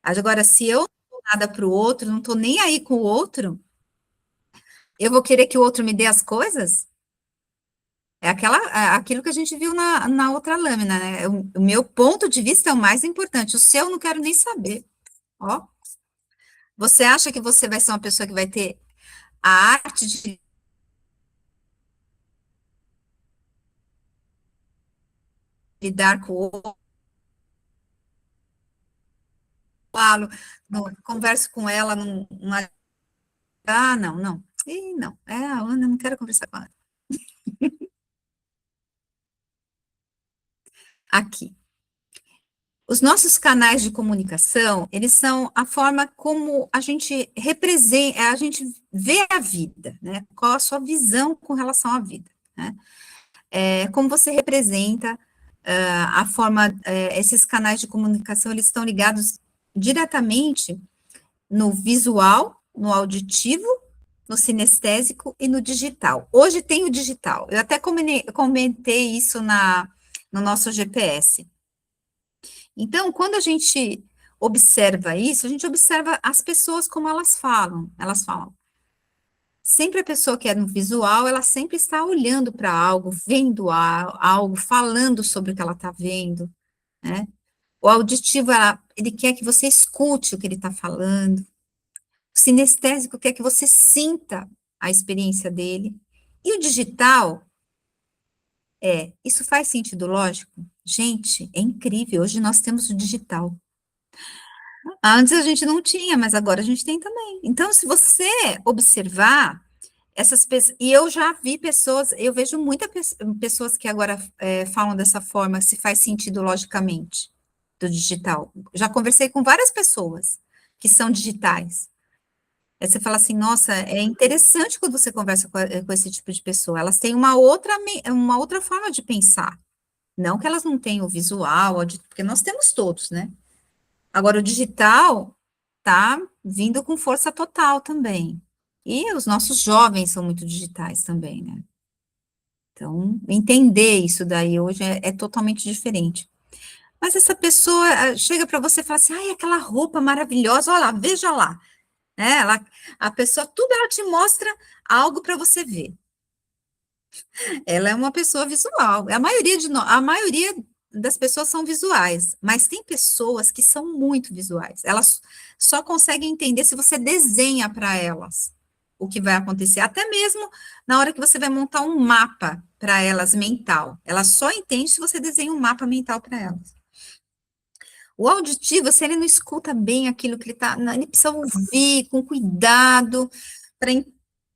Agora, se eu não dou nada para o outro, não estou nem aí com o outro, eu vou querer que o outro me dê as coisas? Aquilo que a gente viu na outra lâmina, né? O meu ponto de vista é o mais importante. O seu eu não quero nem saber. Ó, você acha que você vai ser uma pessoa que vai ter a arte de lidar com o outro, falo, converso com ela, não, não. Ih, não, a Ana, não quero conversar com ela. Aqui. Os nossos canais de comunicação, eles são a forma como a gente representa, a gente vê a vida, né? Qual a sua visão com relação à vida, né? Como você representa a forma, esses canais de comunicação, eles estão ligados diretamente no visual, no auditivo, no sinestésico e no digital. Hoje tem o digital. Eu até comentei isso no nosso GPS. Então, quando a gente observa isso, a gente observa as pessoas como elas falam. Elas falam. Sempre a pessoa que é no visual, ela sempre está olhando para algo, vendo algo, falando sobre o que ela está vendo, né? O auditivo, ele quer que você escute o que ele está falando. O sinestésico quer que você sinta a experiência dele. E o digital, isso faz sentido lógico? Gente, é incrível, hoje nós temos o digital. Antes a gente não tinha, mas agora a gente tem também. Então, se você observar essas pessoas, e eu já vi pessoas, eu vejo muitas pessoas que agora falam dessa forma, se faz sentido logicamente, do digital. Já conversei com várias pessoas que são digitais. Aí você fala assim, nossa, é interessante quando você conversa com esse tipo de pessoa. Elas têm uma outra forma de pensar. Não que elas não tenham o visual, porque nós temos todos, né? Agora, o digital tá vindo com força total também. E os nossos jovens são muito digitais também, né? Então, entender isso daí hoje é totalmente diferente. Mas essa pessoa chega para você e fala assim, ai, aquela roupa maravilhosa, olha lá, veja lá. A pessoa, tudo ela te mostra algo para você ver. Ela é uma pessoa visual. A maioria das pessoas são visuais, mas tem pessoas que são muito visuais. Elas só conseguem entender se você desenha para elas o que vai acontecer. Até mesmo na hora que você vai montar um mapa para elas mental. Elas só entendem se você desenha um mapa mental para elas. O auditivo, se ele não escuta bem aquilo que ele está, ele precisa ouvir com cuidado para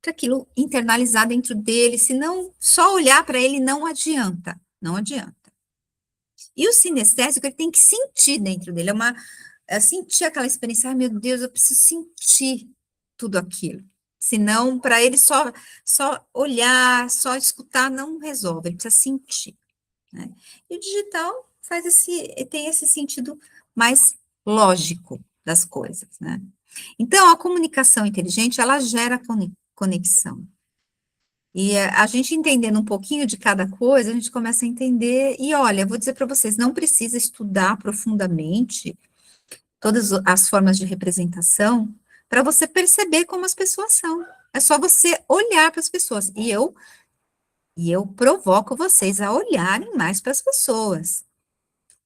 aquilo internalizar dentro dele, senão só olhar para ele não adianta, não adianta. E o sinestésico, ele tem que sentir dentro dele, sentir aquela experiência, ai meu Deus, eu preciso sentir tudo aquilo. Senão, para ele só olhar, só escutar não resolve, ele precisa sentir. Né? E o digital tem esse sentido mais lógico das coisas, né? Então, a comunicação inteligente, ela gera conexão. E a gente entendendo um pouquinho de cada coisa, a gente começa a entender, e olha, vou dizer para vocês, não precisa estudar profundamente todas as formas de representação para você perceber como as pessoas são. É só você olhar para as pessoas. E eu provoco vocês a olharem mais para as pessoas.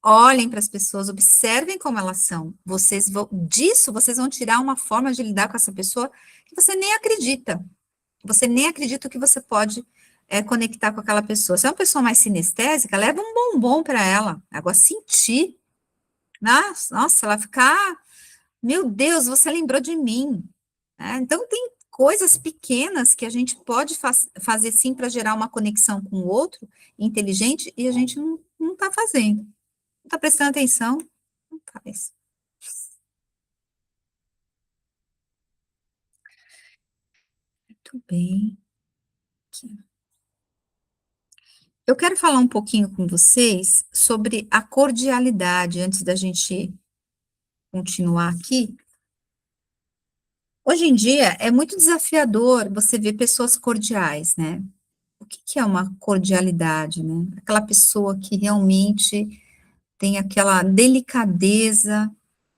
Olhem para as pessoas, observem como elas são. Vocês vão tirar uma forma de lidar com essa pessoa que você nem acredita. Você nem acredita que você pode conectar com aquela pessoa. Se é uma pessoa mais sinestésica, leva um bombom para ela. Agora, sentir. Nossa, ela ficar, meu Deus, você lembrou de mim. Então, tem coisas pequenas que a gente pode fazer sim para gerar uma conexão com o outro inteligente e a gente não está fazendo. Não está prestando atenção, não faz. Muito bem. Aqui. Eu quero falar um pouquinho com vocês sobre a cordialidade, antes da gente continuar aqui. Hoje em dia, é muito desafiador você ver pessoas cordiais, né? O que é uma cordialidade, né? Aquela pessoa que realmente tem aquela delicadeza,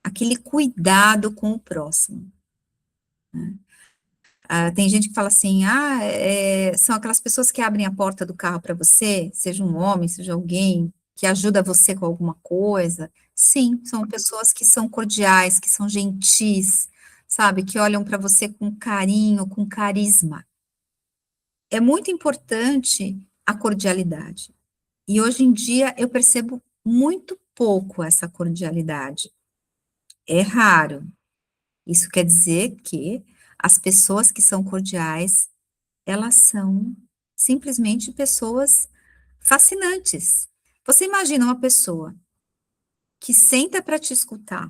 aquele cuidado com o próximo. Tem gente que fala assim, são aquelas pessoas que abrem a porta do carro para você, seja um homem, seja alguém que ajuda você com alguma coisa. Sim, são pessoas que são cordiais, que são gentis, sabe, que olham para você com carinho, com carisma. É muito importante a cordialidade. E hoje em dia eu percebo muito pouco essa cordialidade. É raro. Isso quer dizer que as pessoas que são cordiais, elas são simplesmente pessoas fascinantes. Você imagina uma pessoa que senta para te escutar,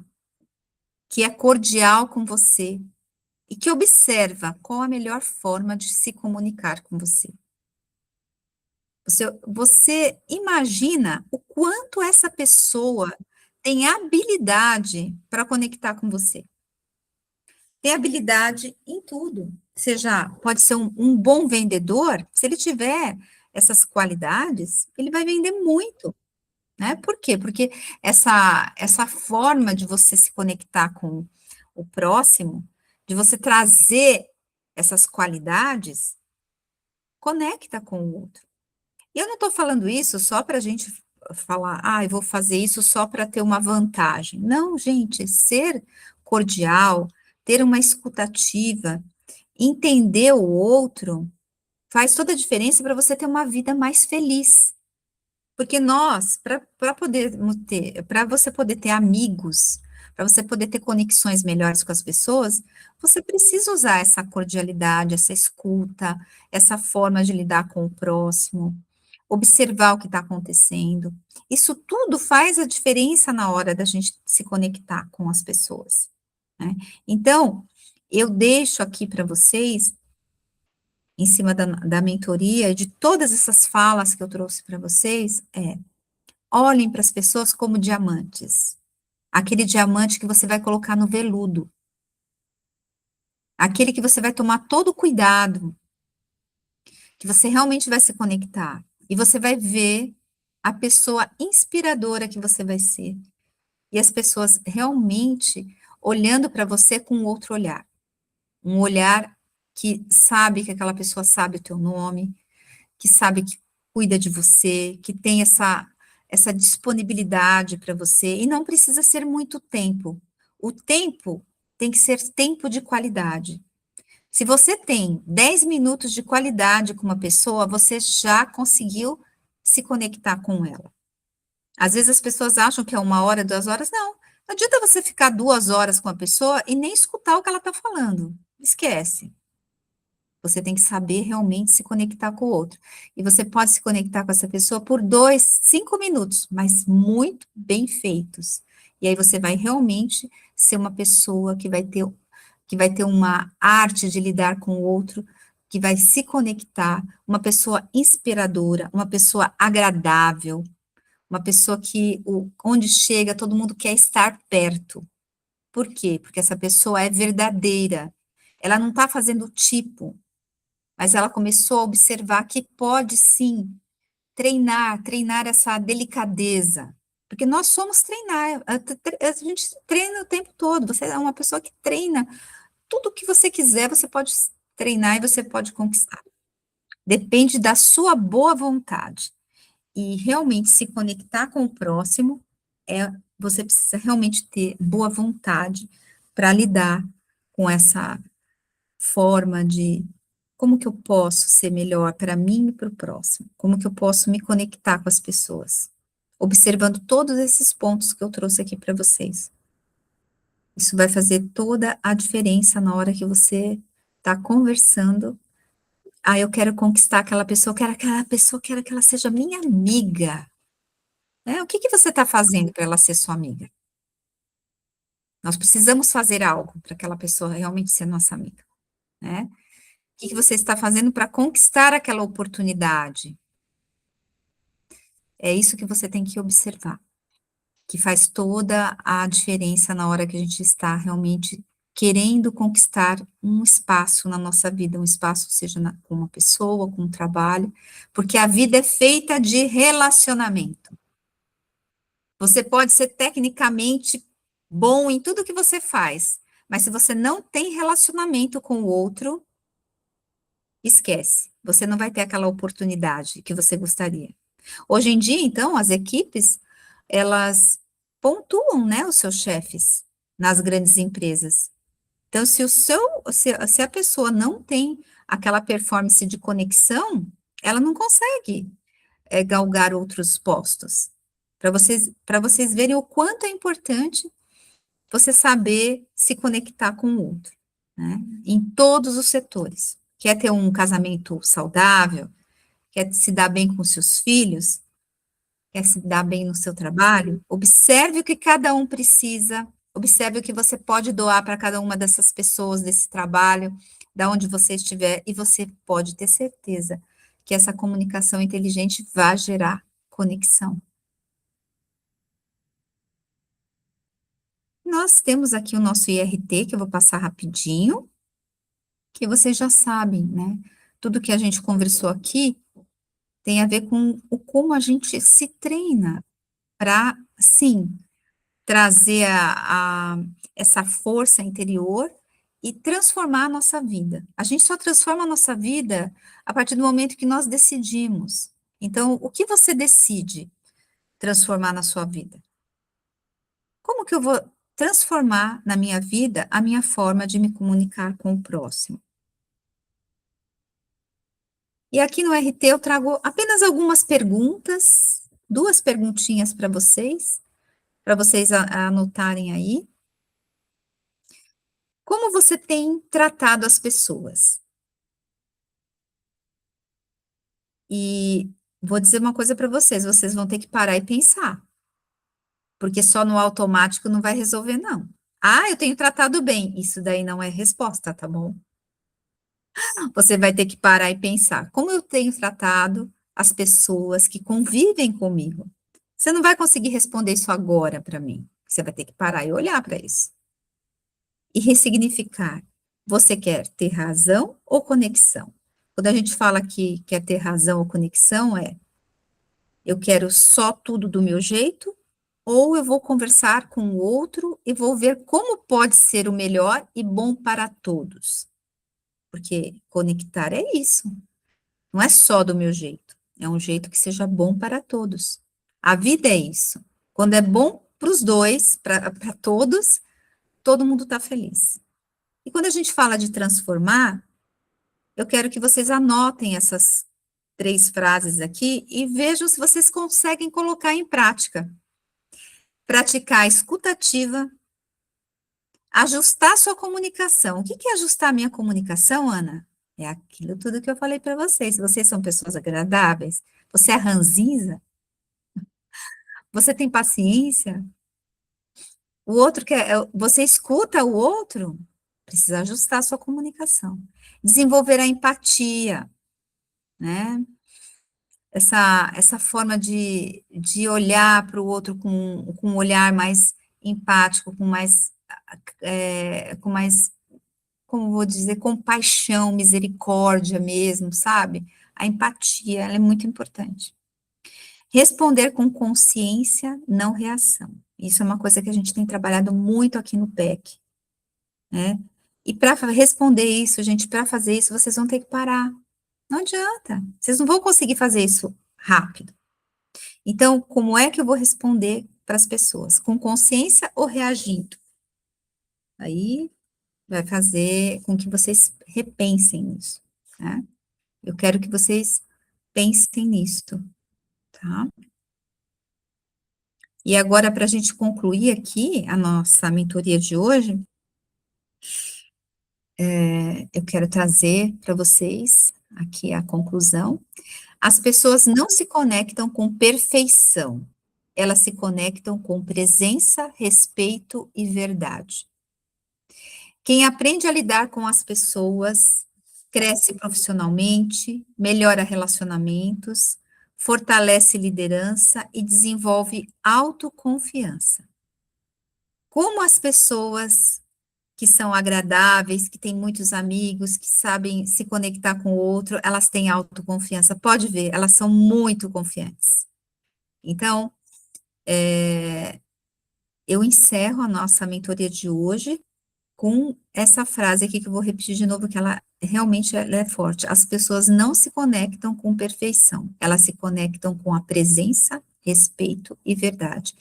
que é cordial com você e que observa qual a melhor forma de se comunicar com você. Você imagina o quanto essa pessoa tem habilidade para conectar com você. Tem habilidade em tudo. Seja, pode ser um bom vendedor, se ele tiver essas qualidades, ele vai vender muito, né? Por quê? Porque essa forma de você se conectar com o próximo, de você trazer essas qualidades, conecta com o outro. E eu não estou falando isso só para a gente falar, eu vou fazer isso só para ter uma vantagem. Não, gente, ser cordial, ter uma escutativa, entender o outro, faz toda a diferença para você ter uma vida mais feliz. Porque nós, para você poder ter amigos, para você poder ter conexões melhores com as pessoas, você precisa usar essa cordialidade, essa escuta, essa forma de lidar com o próximo, observar o que está acontecendo. Isso tudo faz a diferença na hora da gente se conectar com as pessoas, né? Então, eu deixo aqui para vocês, em cima da mentoria, de todas essas falas que eu trouxe para vocês, olhem para as pessoas como diamantes. Aquele diamante que você vai colocar no veludo. Aquele que você vai tomar todo o cuidado, que você realmente vai se conectar. E você vai ver a pessoa inspiradora que você vai ser. E as pessoas realmente olhando para você com outro olhar. Um olhar que sabe que aquela pessoa sabe o teu nome, que sabe que cuida de você, que tem essa disponibilidade para você, e não precisa ser muito tempo. O tempo tem que ser tempo de qualidade. Se você tem 10 minutos de qualidade com uma pessoa, você já conseguiu se conectar com ela. Às vezes as pessoas acham que é 1 hora, 2 horas, não. Não adianta você ficar 2 horas com a pessoa e nem escutar o que ela está falando. Esquece. Você tem que saber realmente se conectar com o outro. E você pode se conectar com essa pessoa por 5 minutos, mas muito bem feitos. E aí você vai realmente ser uma pessoa que vai ter uma arte de lidar com o outro, que vai se conectar, uma pessoa inspiradora, uma pessoa agradável, uma pessoa que onde chega todo mundo quer estar perto. Por quê? Porque essa pessoa é verdadeira. Ela não está fazendo tipo, mas ela começou a observar que pode sim treinar essa delicadeza, porque nós somos treinar, a gente treina o tempo todo, você é uma pessoa que treina, tudo que você quiser, você pode treinar e você pode conquistar. Depende da sua boa vontade. E realmente se conectar com o próximo, você precisa realmente ter boa vontade para lidar com essa forma de como que eu posso ser melhor para mim e para o próximo? Como que eu posso me conectar com as pessoas? Observando todos esses pontos que eu trouxe aqui para vocês. Isso vai fazer toda a diferença na hora que você está conversando. Eu quero conquistar aquela pessoa, quero que ela seja minha amiga. Né? O que que você está fazendo para ela ser sua amiga? Nós precisamos fazer algo para aquela pessoa realmente ser nossa amiga, né? O que que você está fazendo para conquistar aquela oportunidade? É isso que você tem que observar, que faz toda a diferença na hora que a gente está realmente querendo conquistar um espaço na nossa vida, um espaço, seja com uma pessoa, com um trabalho, porque a vida é feita de relacionamento. Você pode ser tecnicamente bom em tudo que você faz, mas se você não tem relacionamento com o outro, esquece, você não vai ter aquela oportunidade que você gostaria. Hoje em dia, então, as equipes, elas pontuam, né, os seus chefes nas grandes empresas. Então, se a pessoa não tem aquela performance de conexão, ela não consegue galgar outros postos. Para vocês verem o quanto é importante você saber se conectar com o outro, né, em todos os setores. Quer ter um casamento saudável? Quer se dar bem com seus filhos? Quer se dar bem no seu trabalho? Observe o que cada um precisa, observe o que você pode doar para cada uma dessas pessoas desse trabalho, da onde você estiver, e você pode ter certeza que essa comunicação inteligente vai gerar conexão. Nós temos aqui o nosso IRT, que eu vou passar rapidinho, que vocês já sabem, né? Tudo que a gente conversou aqui tem a ver com como a gente se treina para, sim, trazer essa força interior e transformar a nossa vida. A gente só transforma a nossa vida a partir do momento que nós decidimos. Então, o que você decide? transformar na sua vida? Como que eu vou transformar na minha vida a minha forma de me comunicar com o próximo? E aqui no RT eu trago apenas algumas perguntas, duas perguntinhas para vocês anotarem aí. Como você tem tratado as pessoas? E vou dizer uma coisa para vocês vão ter que parar e pensar, porque só no automático não vai resolver, não. Ah, eu tenho tratado bem. Isso daí não é resposta, tá bom? Você vai ter que parar e pensar, como eu tenho tratado as pessoas que convivem comigo? Você não vai conseguir responder isso agora para mim. Você vai ter que parar e olhar para isso. E ressignificar. Você quer ter razão ou conexão? Quando a gente fala que quer ter razão ou conexão, eu quero só tudo do meu jeito, ou eu vou conversar com o outro e vou ver como pode ser o melhor e bom para todos. Porque conectar é isso. Não é só do meu jeito, é um jeito que seja bom para todos. A vida é isso. Quando é bom para os dois, para todos, todo mundo está feliz. E quando a gente fala de transformar, eu quero que vocês anotem essas 3 frases aqui e vejam se vocês conseguem colocar em prática. Praticar a escutativa, ajustar sua comunicação. O que é ajustar a minha comunicação, Ana? É aquilo tudo que eu falei para vocês. Se vocês são pessoas agradáveis, você é ranzinza, você tem paciência, o outro quer, você escuta o outro, precisa ajustar a sua comunicação. Desenvolver a empatia, né? Essa forma de olhar para o outro com um olhar mais empático, com mais, como vou dizer, compaixão, misericórdia mesmo, sabe? A empatia, ela é muito importante. Responder com consciência, não reação. Isso é uma coisa que a gente tem trabalhado muito aqui no PEC, né? E para responder isso, gente, para fazer isso, vocês vão ter que parar. Não adianta. Vocês não vão conseguir fazer isso rápido. Então, como é que eu vou responder para as pessoas? Com consciência ou reagindo? Aí vai fazer com que vocês repensem nisso, tá? Eu quero que vocês pensem nisso, tá? E agora, para a gente concluir aqui a nossa mentoria de hoje, eu quero trazer para vocês aqui a conclusão. As pessoas não se conectam com perfeição, elas se conectam com presença, respeito e verdade. Quem aprende a lidar com as pessoas, cresce profissionalmente, melhora relacionamentos, fortalece liderança e desenvolve autoconfiança. Como as pessoas que são agradáveis, que têm muitos amigos, que sabem se conectar com o outro, elas têm autoconfiança. Pode ver, elas são muito confiantes. Então, eu encerro a nossa mentoria de hoje com essa frase aqui que eu vou repetir de novo, que ela é forte. As pessoas não se conectam com perfeição, elas se conectam com a presença, respeito e verdade.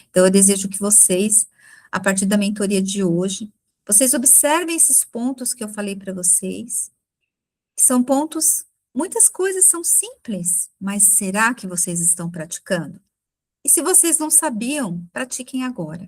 Então, eu desejo que vocês, a partir da mentoria de hoje, vocês observem esses pontos que eu falei para vocês, que são pontos, muitas coisas são simples, mas será que vocês estão praticando? E se vocês não sabiam, pratiquem agora.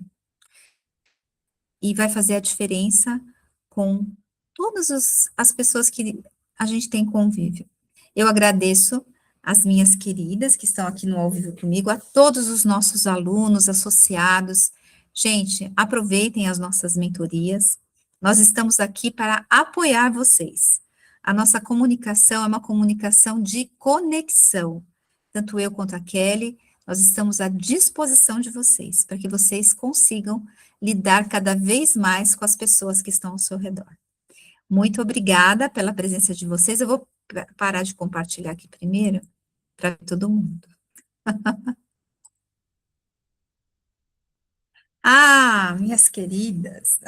E vai fazer a diferença com todas as pessoas que a gente tem convívio. Eu agradeço as minhas queridas que estão aqui no ao vivo comigo, a todos os nossos alunos, associados. Gente, aproveitem as nossas mentorias. Nós estamos aqui para apoiar vocês. A nossa comunicação é uma comunicação de conexão. Tanto eu quanto a Kelly, nós estamos à disposição de vocês, para que vocês consigam lidar cada vez mais com as pessoas que estão ao seu redor. Muito obrigada pela presença de vocês. Eu vou parar de compartilhar aqui primeiro, para todo mundo. Ah, minhas queridas.